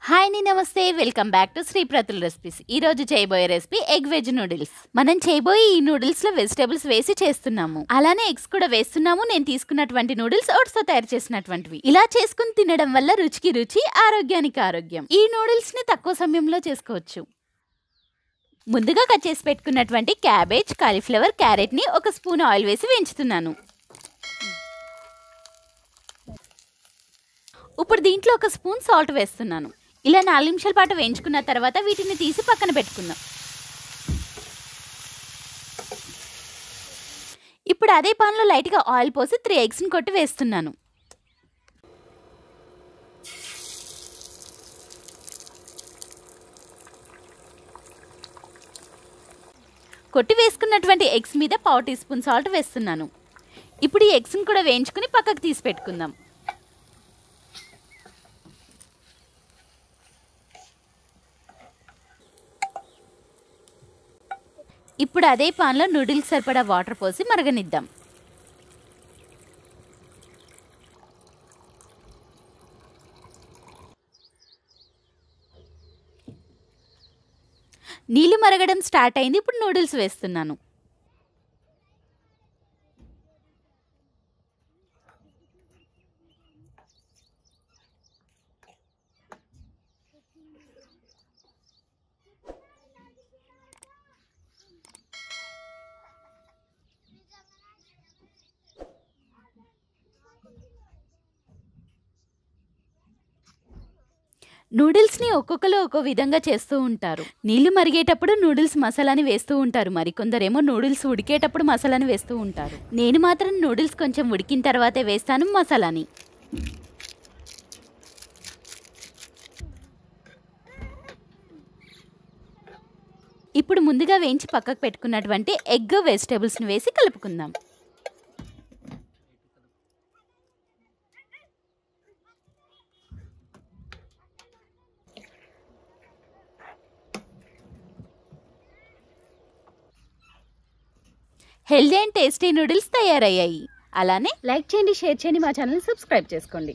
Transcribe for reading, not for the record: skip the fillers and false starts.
Hi ని నమస్తే welcome back to sripratul recipes. ఈ రోజు చేయబోయే రెసిపీ ఎగ్ వెజ్ నూడిల్స్. మనం చేయబోయే ఈ నూడిల్స్ లో వెజిటబుల్స్ వేసి చేస్తున్నాము, అలానే ఎగ్స్ కూడా వేస్తున్నాము. నేను తీసుకున్నటువంటి నూడిల్స్ ఓట్స్ తో తయారు చేసినటువంటివి. ఇలా చేసుకుని తినడం వల్ల రుచికి రుచి, ఆరోగ్యానికి ఆరోగ్యం. ఈ నూడిల్స్ ని తక్కువ సమయంలో చేసుకోవచ్చు. ముందుగా కట్ చేసి పెట్టుకున్నటువంటి క్యాబేజ్, కాలీఫ్లవర్, క్యారెట్ ని ఒక స్పూన్ ఆయిల్ వేసి వేయించుతున్నాను. ఇప్పుడు దీంట్లో ఒక స్పూన్ సాల్ట్ వేస్తున్నాను. ఇలా 4 నిమిషాల పాటు వేయించుకున్న తర్వాత వీటిని తీసి పక్కన పెట్టుకుందాం. ఇప్పుడు అదే పాన్లో లైట్గా ఆయిల్ పోసి 3 ఎగ్స్ని కొట్టి వేస్తున్నాను. కొట్టి వేసుకున్నటువంటి ఎగ్స్ మీద 1/2 టీ స్పూన్ సాల్ట్ వేస్తున్నాను. ఇప్పుడు ఈ ఎగ్స్ని కూడా వేయించుకుని పక్కకు తీసి పెట్టుకుందాం. ఇప్పుడు అదే పాన్లో నూడిల్స్ సరిపడా వాటర్ పోసి మరగనిద్దాం. నీళ్లు మరగడం స్టార్ట్ అయింది. ఇప్పుడు నూడిల్స్ వేస్తున్నాను. నూడిల్స్ని ఒక్కొక్కరు ఒక్కో విధంగా చేస్తూ ఉంటారు. నీళ్లు మరిగేటప్పుడు నూడిల్స్ మసాలాని వేస్తూ ఉంటారు, మరికొందరేమో నూడిల్స్ ఉడికేటప్పుడు మసాలాని వేస్తూ ఉంటారు. నేను మాత్రం నూడిల్స్ కొంచెం ఉడికిన తర్వాతే వేస్తాను మసాలాని. ఇప్పుడు ముందుగా వేయించి పక్కకు పెట్టుకున్నటువంటి ఎగ్ వెజిటేబుల్స్ని వేసి కలుపుకుందాం. హెల్దీ అండ్ టేస్టీ నూడిల్స్ తయారయ్యాయి. అలానే లైక్ చేయండి, షేర్ చేయండి, మా ఛానల్ సబ్స్క్రైబ్ చేసుకోండి.